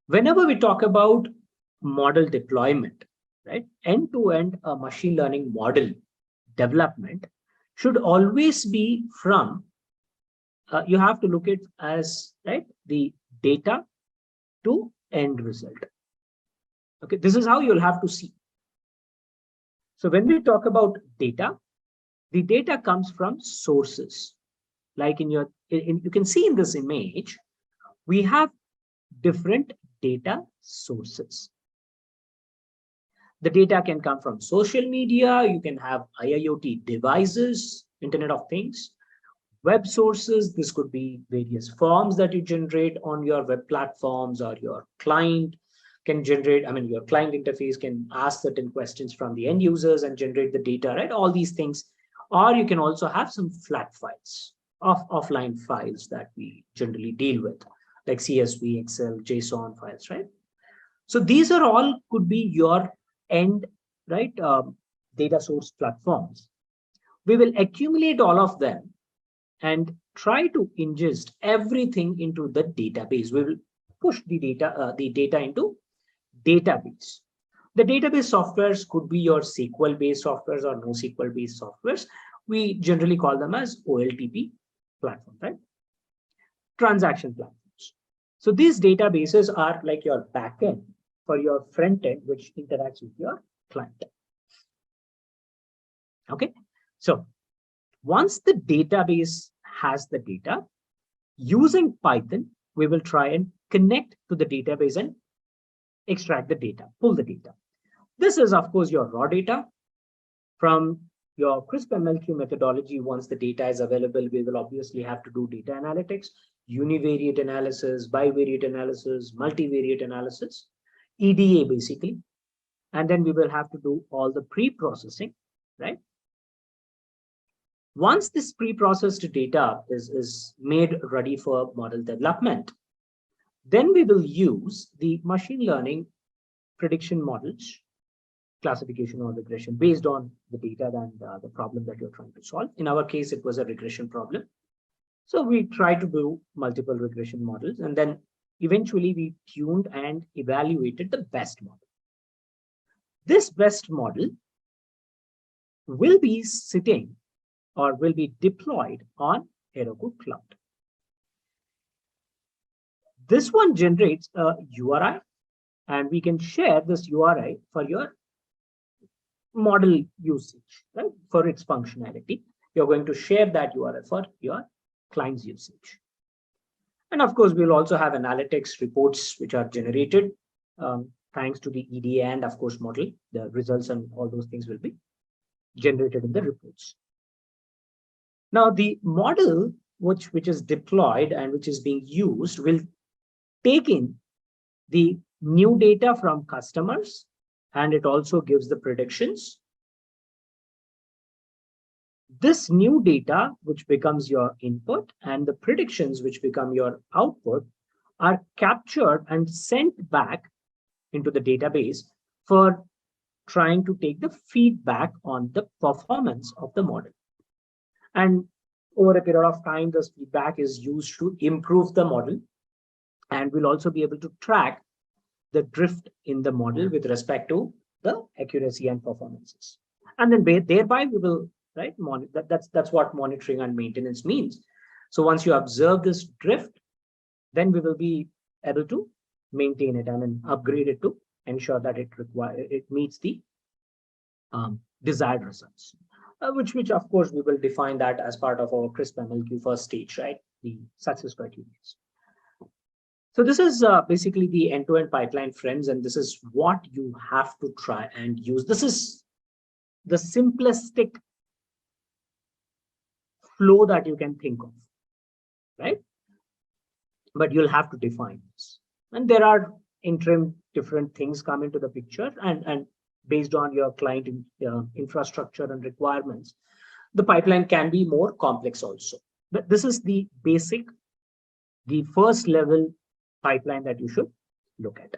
Whenever we talk about model deployment, right, end-to-end machine learning model development should always be from, you have to look at as, right, the data to end result. Okay, this is how you'll have to see. So when we talk about data, the data comes from sources. Like you can see in this image, we have different data sources. The data can come from social media. You can have IoT devices, Internet of Things, web sources. This could be various forms that you generate on your web platforms, or your client can generate, your client interface can ask certain questions from the end users and generate the data, right? All these things. Or you can also have some flat files, offline files that we generally deal with, like CSV, Excel, JSON files, right? So these are all could be your end, right, data source platforms. We will accumulate all of them and try to ingest everything into the database. We will push the data into database. The database softwares could be your SQL-based softwares or NoSQL-based softwares. We generally call them as OLTP platforms, right? Transaction platforms. So these databases are like your backend for your front end, which interacts with your client. Okay, so once the database has the data, using Python, we will try and connect to the database and extract the data, pull the data. This is, of course, your raw data. From your CRISP-MLQ methodology, once the data is available, we will obviously have to do data analytics, univariate analysis, bivariate analysis, multivariate analysis, EDA basically. And then we will have to do all the pre-processing, right? Once this pre-processed data is made ready for model development, then we will use the machine learning prediction models, classification or regression based on the data and the problem that you're trying to solve. In our case, it was a regression problem. So we try to do multiple regression models, and then eventually we tuned and evaluated the best model. This best model will be sitting or will be deployed on Heroku Cloud. This one generates a URI, and we can share this URI for your model usage, right? For its functionality, you're going to share that URI for your client's usage. And of course, we'll also have analytics reports which are generated thanks to the EDA and of course model. The results and all those things will be generated in the reports. Now, the model which is deployed and which is being used will take in the new data from customers, and it also gives the predictions. This new data, which becomes your input, and the predictions, which become your output, are captured and sent back into the database for trying to take the feedback on the performance of the model. And over a period of time, this feedback is used to improve the model, and we'll also be able to track the drift in the model with respect to the accuracy and performances. And then thereby we will, right, monitor. That's what monitoring and maintenance means. So once you observe this drift, then we will be able to maintain it and then upgrade it to ensure that it meets the desired results. Which of course we will define that as part of our CRISP-MLQ first stage, right? The success criteria. So this is basically the end-to-end pipeline, friends, and this is what you have to try and use. This is the simplistic flow that you can think of, right? But you'll have to define this. And there are interim different things come into the picture, and based on your client infrastructure and requirements, the pipeline can be more complex also. But this is the basic, the first level pipeline that you should look at.